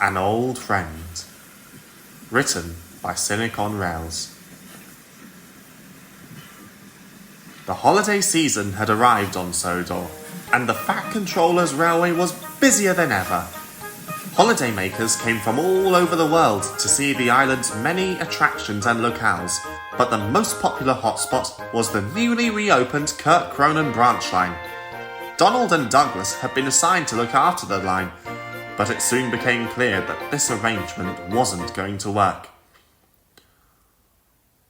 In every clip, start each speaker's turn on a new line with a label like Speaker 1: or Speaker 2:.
Speaker 1: An Old Friend. Written by Cynic on Rails. The holiday season had arrived on Sodor, and the Fat Controller's railway was busier than ever. Holidaymakers came from all over the world to see the island's many attractions and locales, but the most popular hotspot was the newly reopened Kirk Cronin branch line. Donald and Douglas had been assigned to look after the line, but it soon became clear that this arrangement wasn't going to work.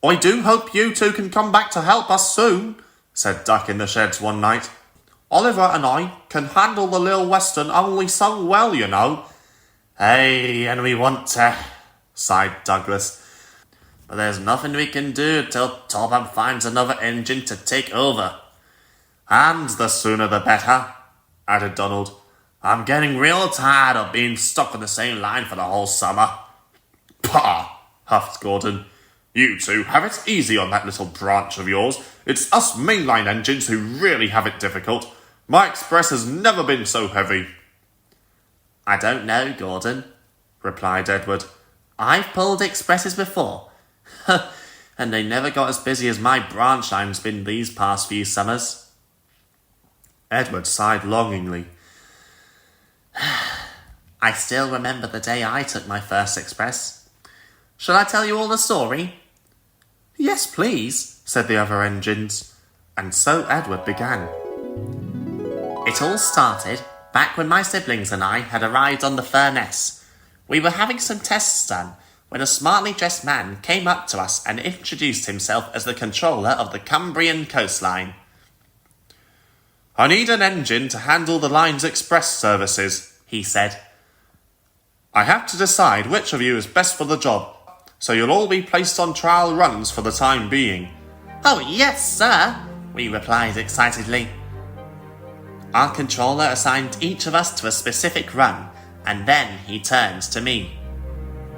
Speaker 1: "I do hope you two can come back to help us soon," said Duck in the sheds one night. "Oliver and I can handle the Lil Western only so well, you know." "Hey, and we want to," sighed Douglas. "But there's nothing we can do till Topham finds another engine to take over." "And the sooner the better," added Donald. "I'm getting real tired of being stuck on the same line for the whole summer." "Pah!" huffed Gordon. "You two have it easy on that little branch of yours. It's us mainline engines who really have it difficult. My express has never been so heavy." "I don't know, Gordon," replied Edward. "I've pulled expresses before, and they never got as busy as my branch line's been these past few summers." Edward sighed longingly. "I still remember the day I took my first express. Shall I tell you all the story?" "Yes, please," said the other engines. And so Edward began. "It all started back when my siblings and I had arrived on the Furness. We were having some tests done when a smartly dressed man came up to us and introduced himself as the controller of the Cumbrian coastline. "I need an engine to handle the line's express services," he said. "I have to decide which of you is best for the job, so you'll all be placed on trial runs for the time being." "Oh, yes, sir," we replied excitedly. Our controller assigned each of us to a specific run, and then he turned to me.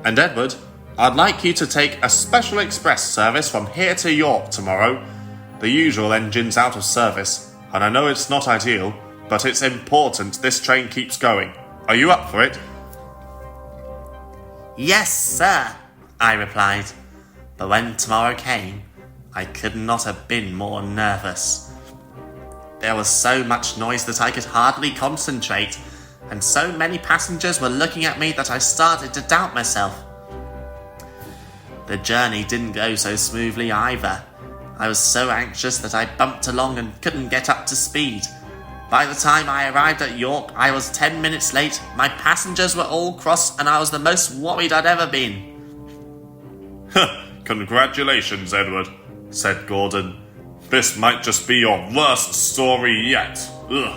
Speaker 1: "And Edward, I'd like you to take a special express service from here to York tomorrow. The usual engine's out of service, and I know it's not ideal, but it's important this train keeps going. Are you up for it?" "Yes, sir," I replied. But when tomorrow came, I could not have been more nervous. There was so much noise that I could hardly concentrate, and so many passengers were looking at me that I started to doubt myself. The journey didn't go so smoothly either. I was so anxious that I bumped along and couldn't get up to speed. By the time I arrived at York, I was 10 minutes late, my passengers were all cross, and I was the most worried I'd ever been. "Congratulations, Edward," said Gordon. "This might just be your worst story yet." Ugh.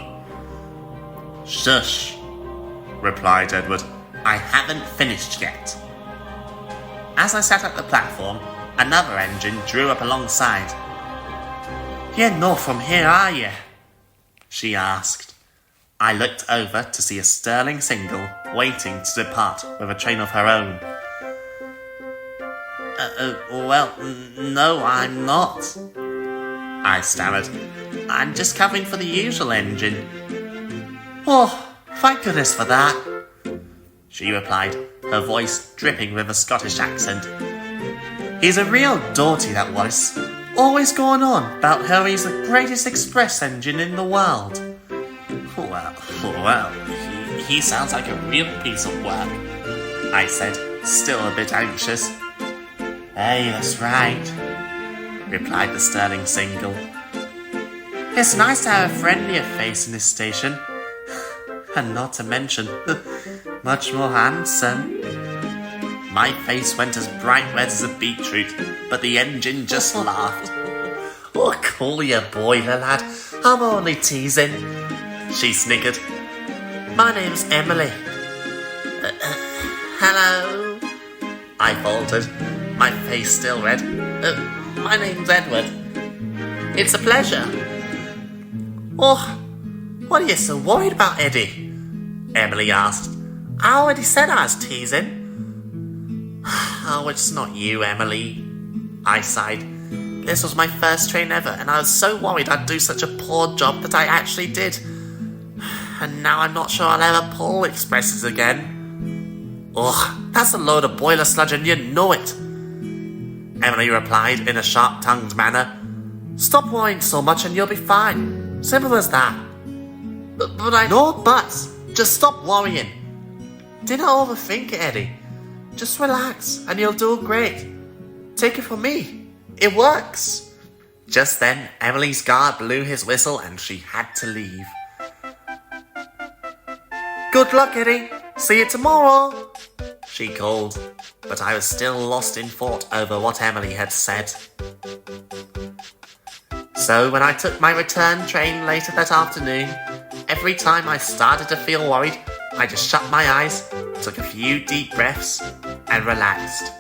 Speaker 1: "Shush," replied Edward. "I haven't finished yet." As I sat at the platform, another engine drew up alongside. "You're not from here, are you?" she asked. I looked over to see a Sterling single waiting to depart with a train of her own. Well, no, I'm not," I stammered. "I'm just covering for the usual engine." "Oh, thank goodness for that," she replied, her voice dripping with a Scottish accent. "He's a real Doughty, that Wallace. Always going on about how he's the greatest express engine in the world." Well, he sounds like a real piece of work," I said, still a bit anxious. "Hey, that's right," replied the Sterling single. "It's nice to have a friendlier face in this station, and not to mention, much more handsome." My face went as bright red as a beetroot, but the engine just laughed. "Oh, call your boy, lad. I'm only teasing," she sniggered. "My name's Emily." Hello," I faltered, my face still red. "My name's Edward." "It's a pleasure." "Oh, what are you so worried about, Eddie?" Emily asked. "I already said I was teasing." "Oh, it's not you, Emily," I sighed. "This was my first train ever, and I was so worried I'd do such a poor job that I actually did. And now I'm not sure I'll ever pull expresses again." Ugh, that's a load of boiler sludge and you know it. Emily replied in a sharp-tongued manner. Stop worrying so much and you'll be fine. Simple as that. But I... No buts. Just stop worrying. Do not overthink it, Eddie. Just relax and you'll do great. Take it from me. It works. Just then, Emily's guard blew his whistle and she had to leave. Good luck, Eddie. See you tomorrow, she called, but I was still lost in thought over what Emily had said. So when I took my return train later that afternoon, every time I started to feel worried, I just shut my eyes, took a few deep breaths, and relaxed.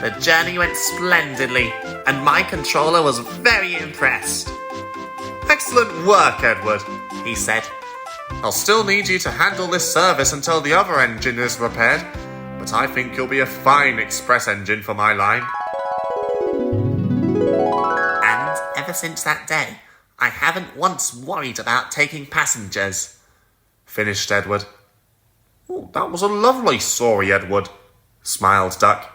Speaker 1: The journey went splendidly, and my controller was very impressed. Excellent work, Edward, he said. I'll still need you to handle this service until the other engine is repaired, but I think you'll be a fine express engine for my line. And ever since that day, I haven't once worried about taking passengers, finished Edward. Oh, that was a lovely story, Edward, smiled Duck.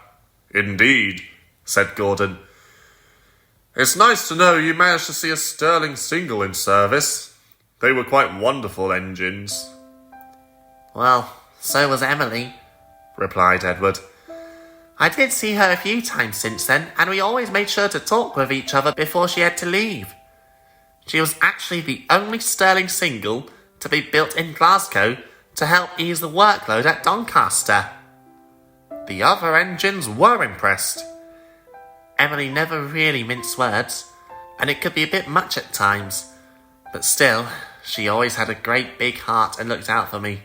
Speaker 1: Indeed, said Gordon. It's nice to know you managed to see a Sterling single in service. They were quite wonderful engines. Well, so was Emily, replied Edward. I did see her a few times since then, and we always made sure to talk with each other before she had to leave. She was actually the only Sterling single to be built in Glasgow to help ease the workload at Doncaster. The other engines were impressed. Emily never really minced words, and it could be a bit much at times, but still, she always had a great big heart and looked out for me.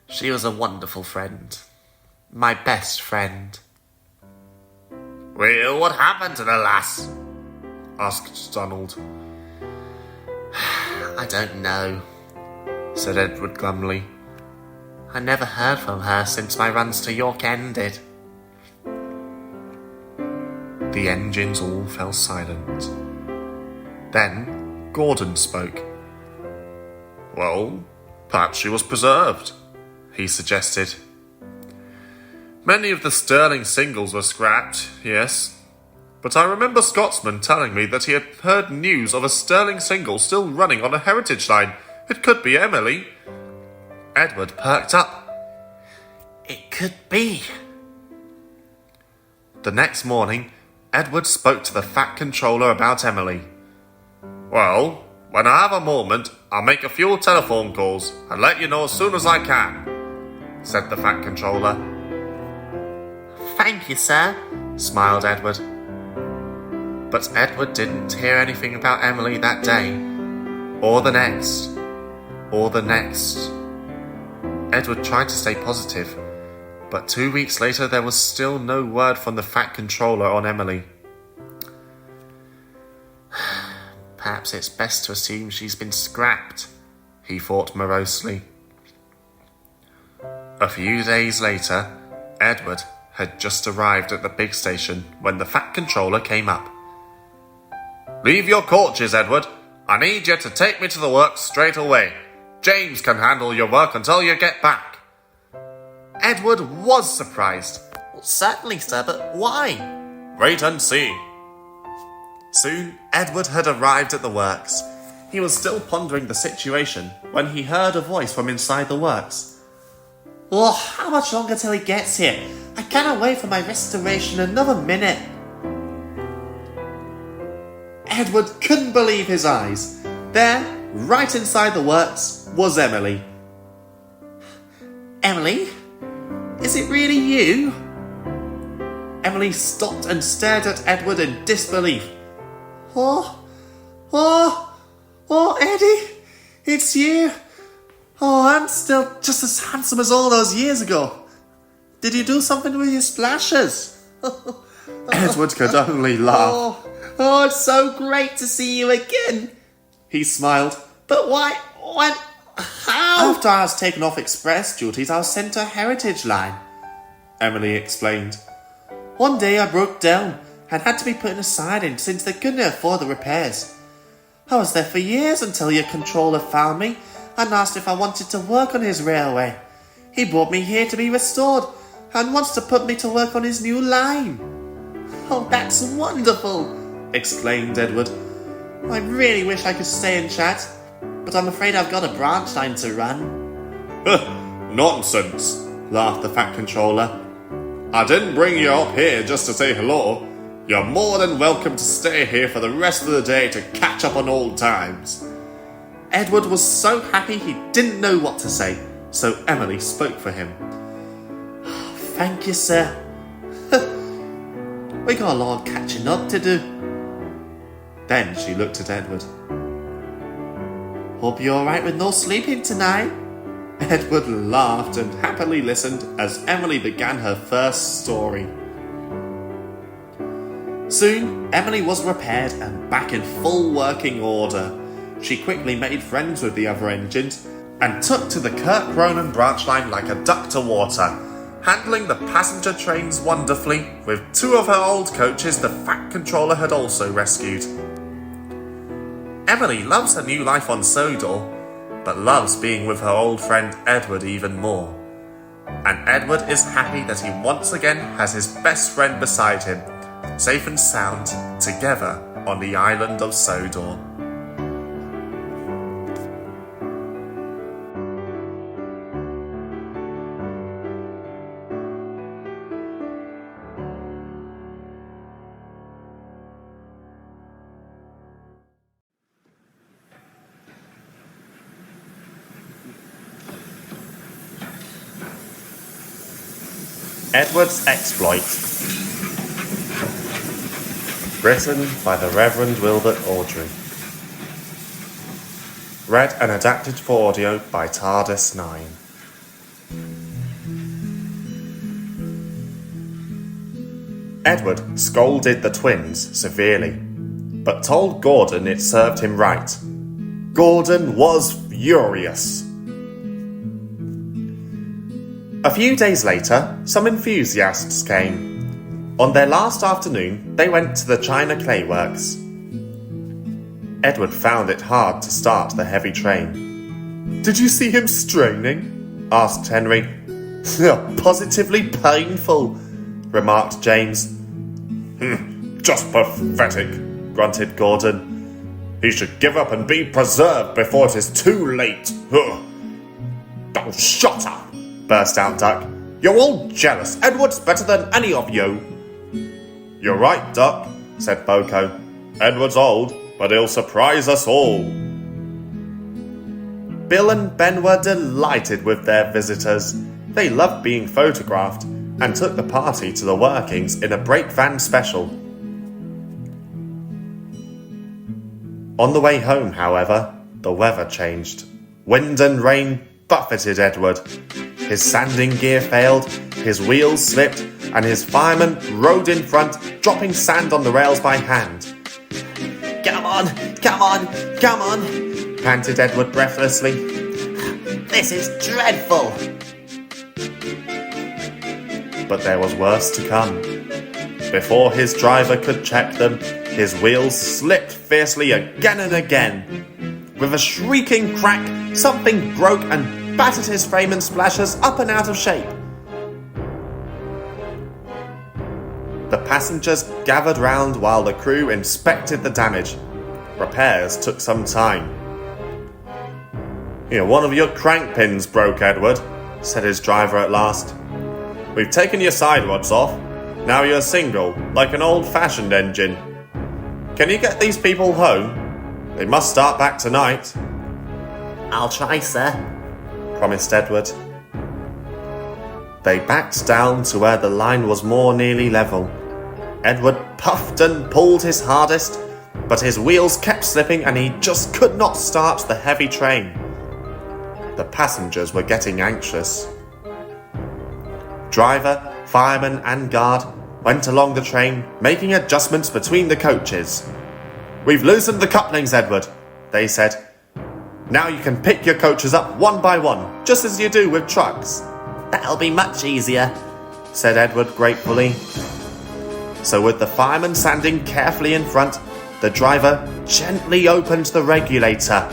Speaker 1: She was a wonderful friend. My best friend. Well, what happened to the lass? Asked Donald. I don't know, said Edward glumly. I never heard from her since my runs to York ended. The engines all fell silent. Then Gordon spoke. Well, perhaps she was preserved, he suggested. Many of the Sterling singles were scrapped, yes, but I remember Scotsman telling me that he had heard news of a Sterling single still running on a heritage line. It could be Emily. Edward perked up. It could be. The next morning, Edward spoke to the Fat Controller about Emily. Well, when I have a moment, I'll make a few telephone calls and let you know as soon as I can, said the Fat Controller. Thank you, sir, smiled Edward. But Edward didn't hear anything about Emily that day, or the next, or the next. Edward tried to stay positive, but 2 weeks later there was still no word from the Fat Controller on Emily. Perhaps it's best to assume she's been scrapped, he thought morosely. A few days later, Edward had just arrived at the big station when the Fat Controller came up. Leave your coaches, Edward. I need you to take me to the works straight away. James can handle your work until you get back. Edward was surprised. Certainly, sir, but why? Wait and see. Soon, Edward had arrived at the works. He was still pondering the situation when he heard a voice from inside the works. Oh, how much longer till he gets here? I cannot wait for my restoration another minute. Edward couldn't believe his eyes. There, right inside the works, was Emily. Emily? Is it really you? Emily stopped and stared at Edward in disbelief. Oh, Eddie, it's you. Oh, I'm still just as handsome as all those years ago. Did you do something with your splashes? Edward could only laugh. Oh, it's so great to see you again. He smiled. But why, when, how? After I was taken off express duties, I was sent to a heritage line, Emily explained. One day I broke down and had to be put in a siding since they couldn't afford the repairs. I was there for years until your controller found me and asked if I wanted to work on his railway. He brought me here to be restored and wants to put me to work on his new line." "Oh, that's wonderful!" exclaimed Edward. "I really wish I could stay and chat, but I'm afraid I've got a branch line to run."
Speaker 2: "Nonsense," laughed the Fat Controller. "I didn't bring you up here just to say hello. You're more than welcome to stay here for the rest of the day to catch up on old times."
Speaker 1: Edward was so happy he didn't know what to say, so Emily spoke for him. "Thank you, sir. We got a lot of catching up to do." Then she looked at Edward. "Hope you're alright with no sleeping tonight?" Edward laughed and happily listened as Emily began her first story. Soon, Emily was repaired and back in full working order. She quickly made friends with the other engines and took to the Kirk Ronan branch line like a duck to water, handling the passenger trains wonderfully with 2 of her old coaches the Fat Controller had also rescued. Emily loves her new life on Sodor, but loves being with her old friend Edward even more. And Edward is happy that he once again has his best friend beside him, safe and sound, together on the island of Sodor. Edward's Exploit. Written by the Reverend Wilbert Audrey. Read and adapted for audio by TARDIS9. Edward scolded the twins severely, but told Gordon it served him right. Gordon was furious. A few days later, some enthusiasts came. On their last afternoon, they went to the China Clay Works. Edward found it hard to start the heavy train. "Did you see him straining?" asked Henry. "Positively painful," remarked James.
Speaker 2: Just pathetic," grunted Gordon. "He should give up and be preserved before it is too late." "Oh, shut up," burst out Duck. "You're all jealous. Edward's better than any of you." "You're right, Duck," said Boko. "Edward's old, but he'll surprise us all." Bill and Ben were delighted with their visitors. They loved being photographed and took the party to the workings in a brake van special. On the way home, however, the weather changed. Wind and rain buffeted Edward. His sanding gear failed, his wheels slipped, and his fireman rode in front, dropping sand on the rails by hand.
Speaker 3: Come on, come on, come on,
Speaker 1: panted Edward breathlessly.
Speaker 3: "This is dreadful."
Speaker 1: But there was worse to come. Before his driver could check them, his wheels slipped fiercely again and again. With a shrieking crack, something broke and battered his frame and splashed us up and out of shape. The passengers gathered round while the crew inspected the damage. Repairs took some time. "One of your crank pins broke, Edward," said his driver at last. "We've taken your side rods off. Now you're single, like an old-fashioned engine. Can you get these people home? They must start back tonight."
Speaker 3: "I'll try, sir,"
Speaker 1: promised Edward. They backed down to where the line was more nearly level. Edward puffed and pulled his hardest, but his wheels kept slipping and he just could not start the heavy train. The passengers were getting anxious. Driver, fireman and guard went along the train, making adjustments between the coaches. "We've loosened the couplings, Edward," they said. "Now you can pick your coaches up one by one, just as you do with trucks."
Speaker 3: "That'll be much easier,"
Speaker 1: said Edward gratefully. So with the fireman standing carefully in front, the driver gently opened the regulator.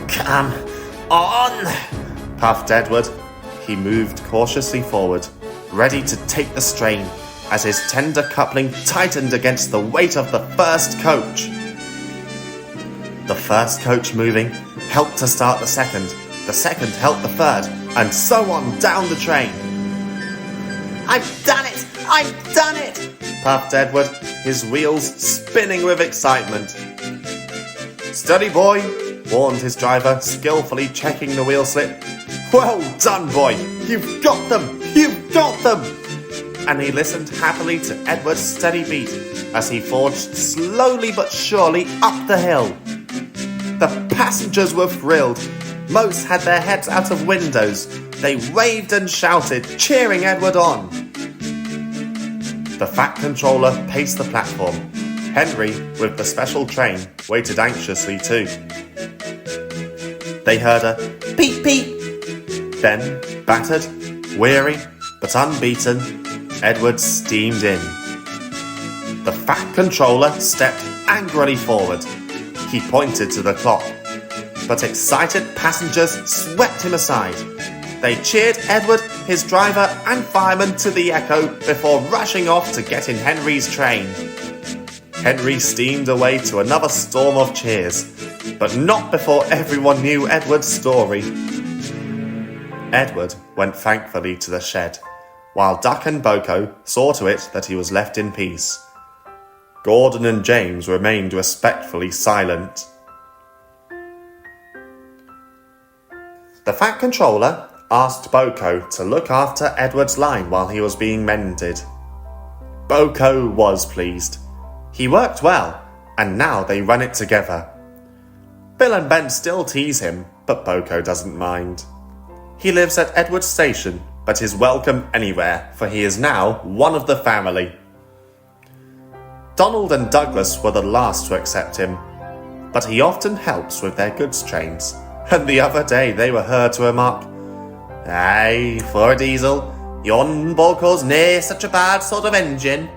Speaker 3: "Come on,"
Speaker 1: puffed Edward.
Speaker 2: He moved cautiously forward, ready to take the strain as his tender coupling tightened against the weight of the first coach. The first coach moving helped to start the second helped the third, and so on down the train.
Speaker 3: I've done it! I've done it!
Speaker 2: Puffed Edward, his wheels spinning with excitement. Steady, boy, warned his driver, skillfully checking the wheel slip. Well done, boy! You've got them! You've got them! And he listened happily to Edward's steady beat as he forged slowly but surely up the hill. The passengers were thrilled. Most had their heads out of windows. They waved and shouted, cheering Edward on. The Fat Controller paced the platform. Henry, with the special train, waited anxiously too. They heard a
Speaker 3: Beep, beep!
Speaker 2: Then, battered, weary, but unbeaten, Edward steamed in. The Fat Controller stepped angrily forward. He pointed to the clock, but excited passengers swept him aside. They cheered Edward, his driver, and fireman to the echo before rushing off to get in Henry's train. Henry steamed away to another storm of cheers, but not before everyone knew Edward's story. Edward went thankfully to the shed, while Duck and Boko saw to it that he was left in peace. Gordon and James remained respectfully silent. The Fat Controller asked Boko to look after Edward's line while he was being mended. Boko was pleased. He worked well, and now they run it together. Bill and Ben still tease him, but Boko doesn't mind. He lives at Edward's station, but is welcome anywhere, for he is now one of the family. Donald and Douglas were the last to accept him, but he often helps with their goods trains, and the other day they were heard to remark, "Aye, for a diesel, yon Boco's nae such a bad sort of engine."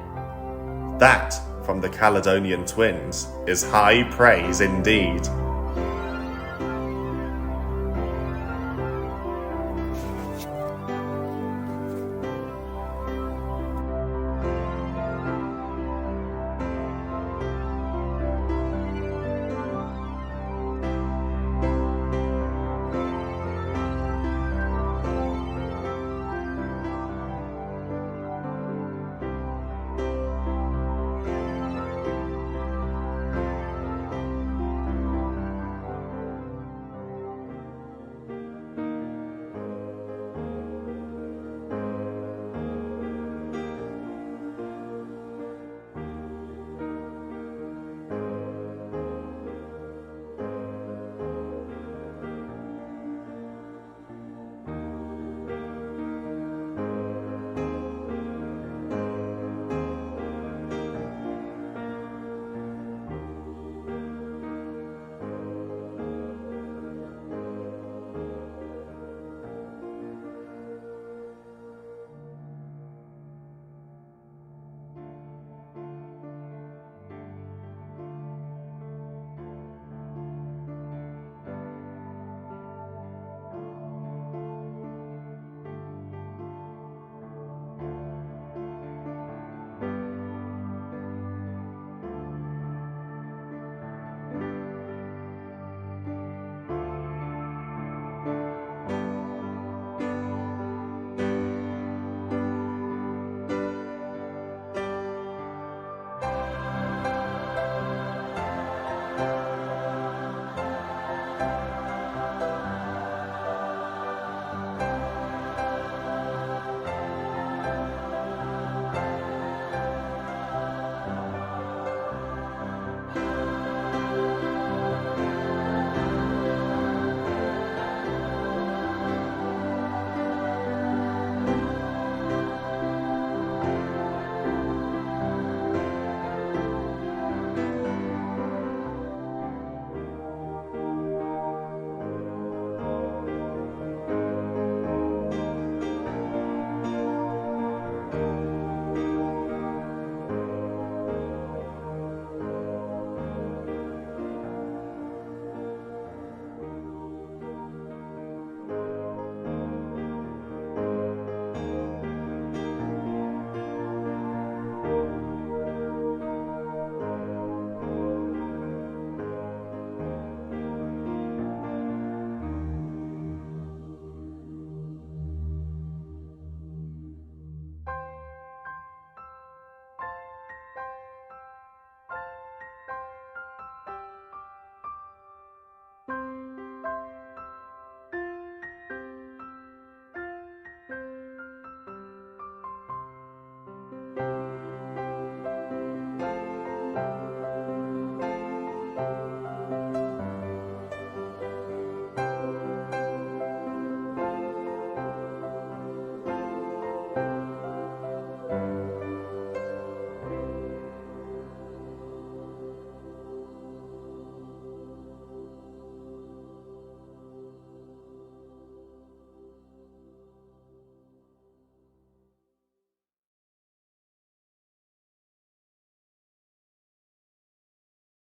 Speaker 2: That, from the Caledonian twins, is high praise indeed.